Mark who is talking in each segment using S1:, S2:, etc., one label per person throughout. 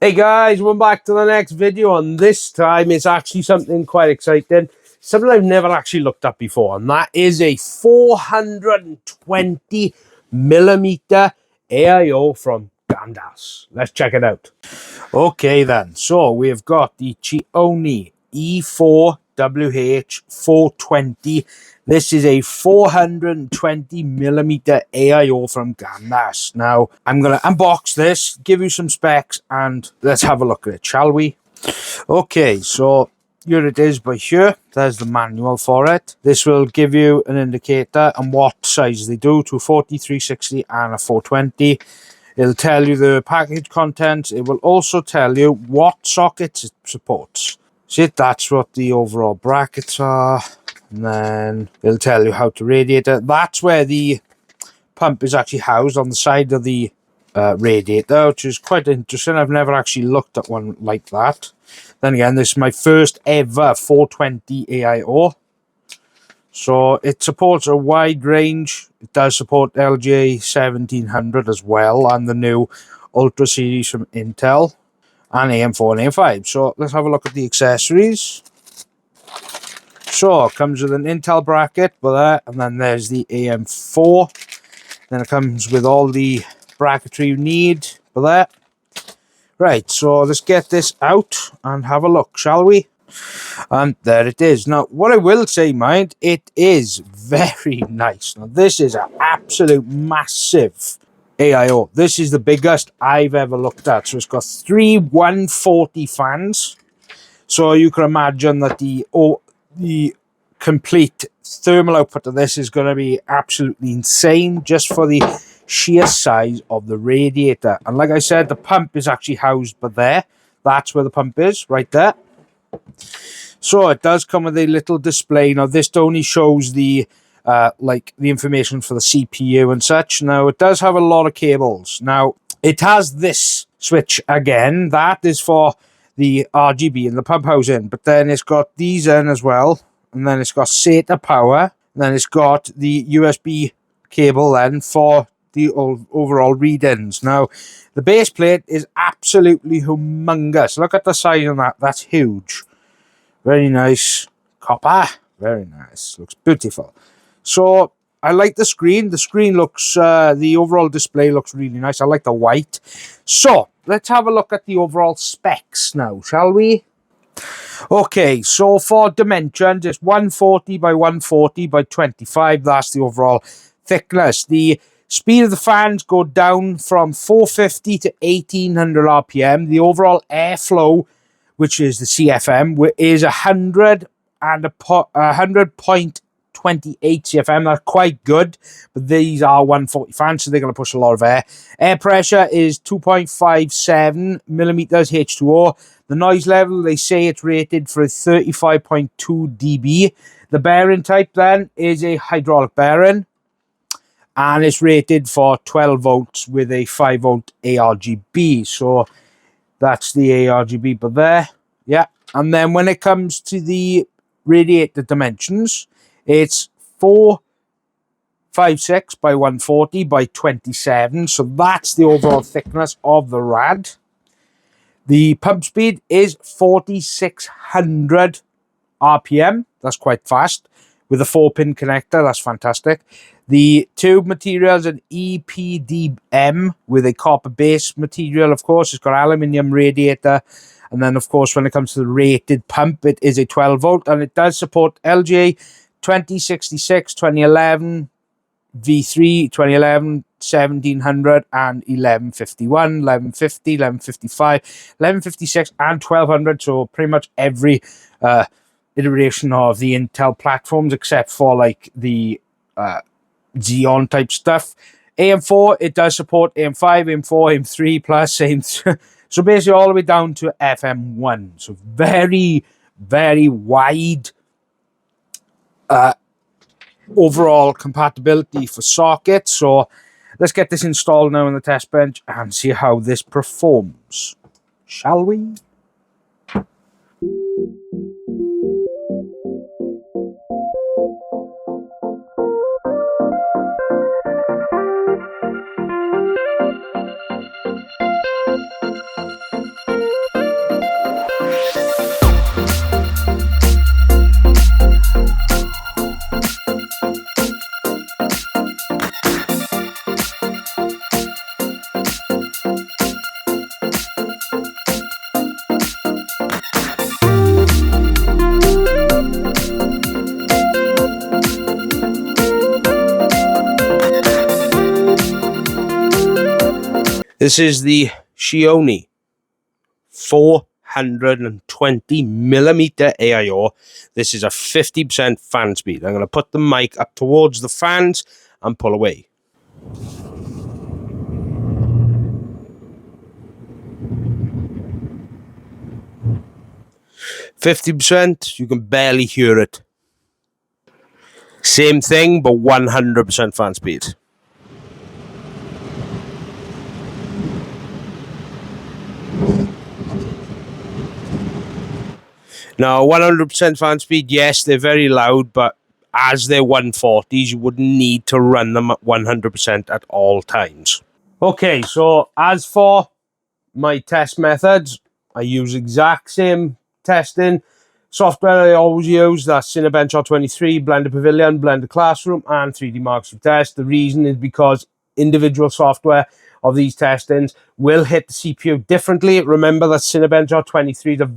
S1: Hey guys, we're back to the next video, and this time it's actually something quite exciting, something I've never actually looked at before, and that is a 420mm AIO from GAMDIAS. Let's check it out. Okay then, so we've got the Chione E4 WH420. This is a 420mm AIO from GAMDIAS. Now, I'm going to unbox this, give you some specs, and let's have a look at it, shall we? Okay, so here it is by here. There's the manual for it. This will give you an indicator on what size they do, to 40, 360 and a 420. It'll tell you the package contents. It will also tell you what sockets it supports. See, that's what the overall brackets are. And then it'll tell you how to radiate it. That's where the pump is actually housed, on the side of the radiator, which is quite interesting. I've never actually looked at one like that. Then again, this is my first ever 420 AIO. So it supports a wide range. It does support LGA 1700 as well, and the new Ultra series from Intel, and AM4 and AM5. So let's have a look at the accessories. So it comes with an Intel bracket for that, and then there's the AM4. Then it comes with all the bracketry you need for that. Right, so let's get this out and have a look, shall we? And there it is. Now, what I will say, mind, it is very nice. Now, this is an absolute massive AIO. This is the biggest I've ever looked at. So it's got 3 140 fans. So you can imagine that the complete thermal output of this is going to be absolutely insane, just for the sheer size of the radiator. And like I said, the pump is actually housed by there. That's where the pump is, right there. So it does come with a little display. Now, this only shows the like the information for the CPU and such. Now, it does have a lot of cables. Now, it has this switch again. That is for the RGB and the pump housing. But then it's got these in as well. And then it's got SATA power. And then it's got the USB cable then for the overall read-ins. Now, the base plate is absolutely humongous. Look at the size of that. That's huge. Very nice. Copper. Very nice. Looks beautiful. So, I like the screen. The screen looks, the overall display looks really nice. I like the white. So, let's have a look at the overall specs now, shall we? Okay, so for dimensions, it's 140 by 140 by 25. That's the overall thickness. The speed of the fans go down from 450 to 1800 RPM. The overall airflow, which is the CFM, is 100.28 CFM. That's quite good, but these are 140 fans, so they're going to push a lot of air. Air pressure is 2.57 millimeters H2O. The noise level, they say it's rated for 35.2 dB. The bearing type then is a hydraulic bearing, and it's rated for 12 volts with a 5 volt ARGB. So that's the ARGB per there. Yeah. And then when it comes to the radiator dimensions, it's 456 by 140 by 27. So that's the overall thickness of the rad. The pump speed is 4600 RPM. That's quite fast. With a 4-pin connector, that's fantastic. The tube material is an EPDM with a copper base material, of course. It's got aluminium radiator. And then, of course, when it comes to the rated pump, it is a 12 volt. And it does support LGA 2066, 2011, V3, 2011, 1700, and 1151, 1150, 1155, 1156, and 1200. So pretty much every iteration of the Intel platforms, except for like the Xeon type stuff. AM4, it does support AM5, AM4, AM3 plus, AM3. So basically all the way down to FM1. So very, very wide overall compatibility for sockets. So let's get this installed now on the test bench and see how this performs, shall we? This is the Chione 420mm Aio. This is a 50% fan speed. I'm going to put the mic up towards the fans and pull away. %, you can barely hear it. Same thing, but 100% fan speed. Now, 100% fan speed, yes, they're very loud, but as they're 140s, you wouldn't need to run them at 100% at all times. Okay, so as for my test methods, I use exact same testing software I always use. That's Cinebench R23, Blender Pavilion, Blender Classroom, and 3D Marks Test. The reason is because individual software of these testings will hit the CPU differently. Remember that Cinebench R23 is a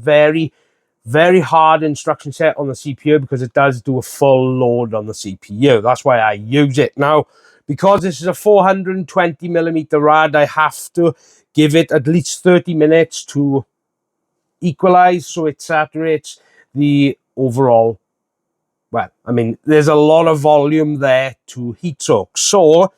S1: very hard instruction set on the CPU because it does do a full load on the CPU. That's why I use it. Now, because this is a 420mm rad, I have to give it at least 30 minutes to equalize so it saturates the overall, well, I mean, there's a lot of volume there to heat soak. So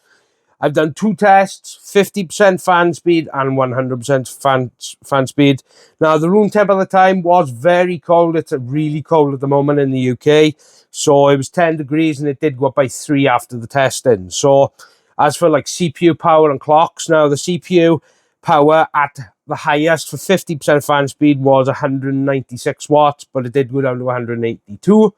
S1: I've done 2 tests, 50% fan speed and 100% fan speed. Now, the room temp at the time was very cold. It's really cold at the moment in the UK. So it was 10 degrees and it did go up by 3 after the testing. So as for like CPU power and clocks, now the CPU power at the highest for 50% fan speed was 196 watts, but it did go down to 182.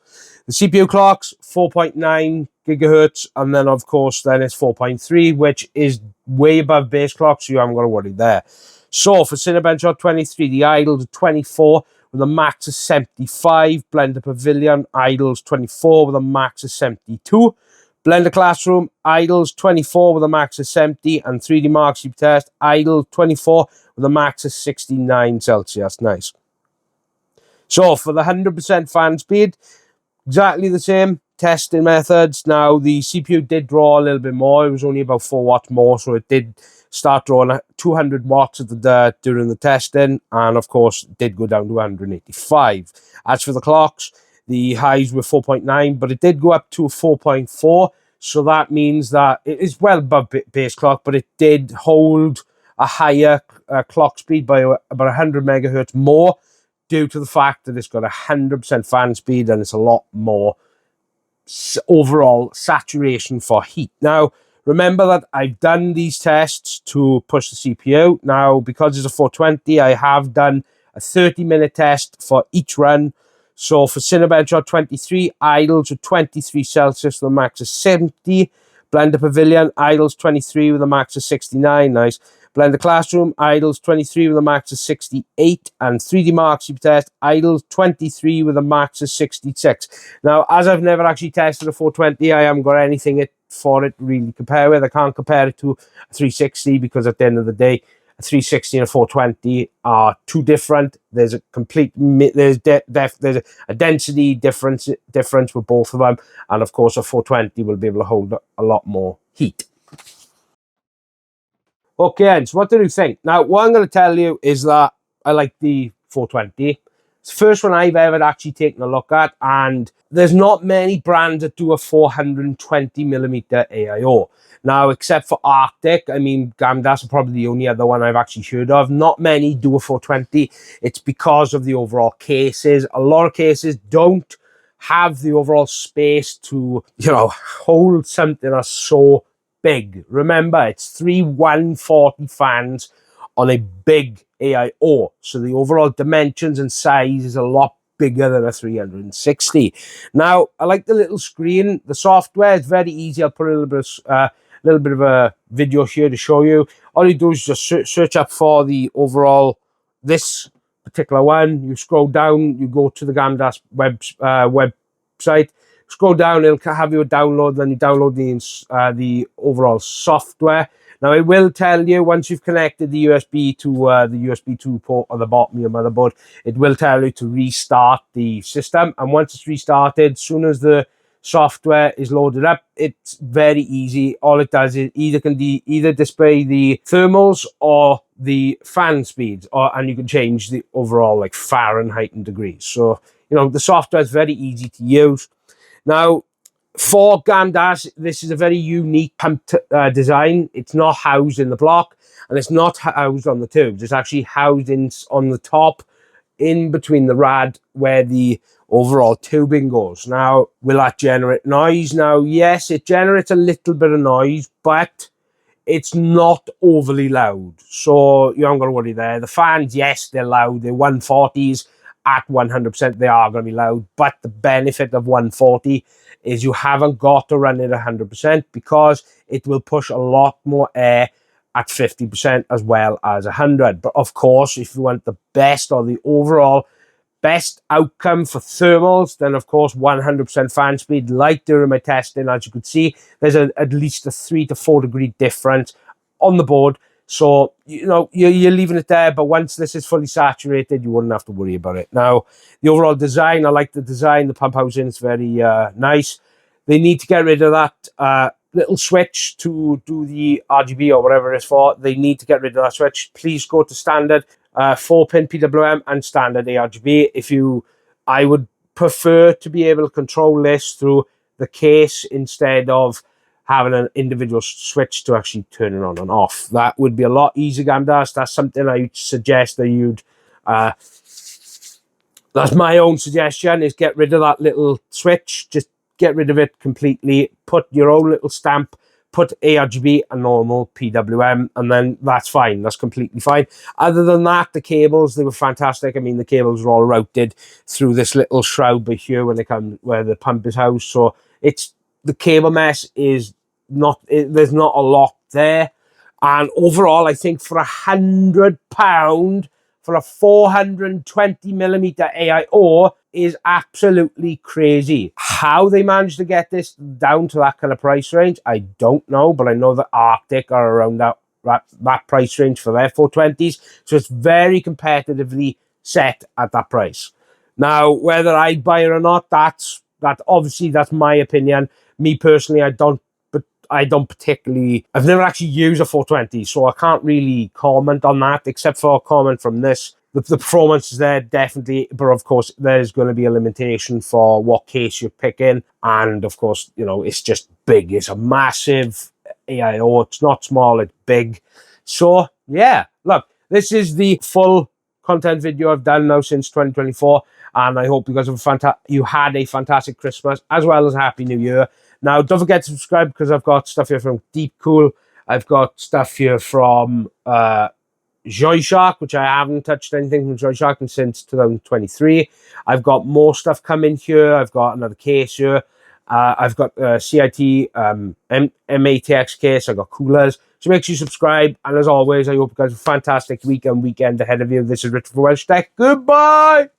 S1: The CPU clocks, 4.9 gigahertz, and then of course then it's 4.3, which is way above base clock, so you haven't got to worry there. So for Cinebench R23, the idles are 24 with a max of 75. Blender Pavilion idles 24 with a max of 72. Blender Classroom idles 24 with a max of 70, and 3D Marks Test idle 24 with a max of 69 Celsius. Nice. So for the 100% fan speed, exactly the same testing methods. Now the CPU did draw a little bit more. It was only about 4 watts more, so it did start drawing 200 watts during the testing, and of course it did go down to 185. As for the clocks, the highs were 4.9, but it did go up to 4.4. So that means that it is well above base clock, but it did hold a higher clock speed by about 100 megahertz more due to the fact that it's got 100% fan speed and it's a lot more overall saturation for heat. Now, remember that I've done these tests to push the CPU. Now, because it's a 420, I have done a 30-minute test for each run. So for Cinebench R23, idles are 23 Celsius with a max of 70. Blender Pavilion, idles 23 with a max of 69. Nice. Blender Classroom, idles 23 with a max of 68. And 3D Marks Test, idles 23 with a max of 66. Now, as I've never actually tested a 420, I haven't got anything for it really compare with. I can't compare it to a 360 because at the end of the day, a 360 and a 420 are two different. There's a complete, there's a density difference with both of them. And of course, a 420 will be able to hold a lot more heat. Okay, so what do you think? Now, what I'm going to tell you is that I like the 420. It's the first one I've ever actually taken a look at, and there's not many brands that do a 420mm AIO. Now, except for Arctic, I mean, GAMDIAS are probably the only other one I've actually heard of. Not many do a 420. It's because of the overall cases. A lot of cases don't have the overall space to, you know, hold something that's so big. Remember, it's 3 140 fans on a big AIO. So the overall dimensions and size is a lot bigger than a 360. Now, I like the little screen. The software is very easy. I'll put a little bit of a video here to show you. All you do is just search up for the overall, this particular one. You scroll down, you go to the GAMDIAS website. Scroll down, it'll have you download, then you download the overall software. Now, it will tell you once you've connected the USB to the USB 2 port on the bottom of your motherboard, it will tell you to restart the system. And once it's restarted, as soon as the software is loaded up, it's very easy. All it does is either display the thermals or the fan speeds, and you can change the overall like Fahrenheit and degrees. So, you know, the software is very easy to use. Now, for GAMDIAS, this is a very unique pump design. It's not housed in the block, and it's not housed on the tubes. It's actually housed on the top, in between the rad where the overall tubing goes. Now, will that generate noise? Now, yes, it generates a little bit of noise, but it's not overly loud. So you haven't got to worry there. The fans, yes, they're loud. They're 140s. At 100%, they are going to be loud. But the benefit of 140 is you haven't got to run it 100% because it will push a lot more air at 50% as well as 100. But of course, if you want the best or the overall best outcome for thermals, then of course 100% fan speed, like during my testing, as you could see, there's at least a 3 to 4 degree difference on the board. So, you know, you're leaving it there, but once this is fully saturated, you wouldn't have to worry about it. Now, the overall design, I like the design. The pump housing is very nice. They need to get rid of that little switch to do the RGB or whatever it's for. They need to get rid of that switch. Please go to standard 4-pin PWM and standard ARGB. I would prefer to be able to control this through the case instead of having an individual switch to actually turn it on and off. That would be a lot easier, GAMDIAS. That's something I would suggest that you'd... that's my own suggestion, is get rid of that little switch. Just get rid of it completely. Put your own little stamp. Put ARGB and normal PWM, and then that's fine. That's completely fine. Other than that, the cables, they were fantastic. I mean, the cables were all routed through this little shroud by here when they come where the pump is housed. So it's... the cable mesh is not... there's not a lot there. And overall, I think for £100 for a 420mm AIO is absolutely crazy. How they managed to get this down to that kind of price range, I don't know, but I know that Arctic are around that price range for their 420s, so it's very competitively set at that price. Now, whether I buy it or not, obviously that's my opinion. Me personally, I don't particularly... I've never actually used a 420, so I can't really comment on that, except for a comment from this. The performance is there, definitely, but of course, there's going to be a limitation for what case you're picking, and of course, you know, it's just big. It's a massive AIO. It's not small, it's big. So, yeah, look, this is the full content video I've done now since 2024, and I hope you guys you had a fantastic Christmas, as well as a Happy New Year. Now, don't forget to subscribe, because I've got stuff here from Deep Cool. I've got stuff here from Joy Shark, which I haven't touched anything from Joy Shark since 2023. I've got more stuff coming here. I've got another case here. I've got CIT MATX case. I've got coolers. So make sure you subscribe. And as always, I hope you guys have a fantastic weekend ahead of you. This is Richard for WELSHYTECH. Goodbye!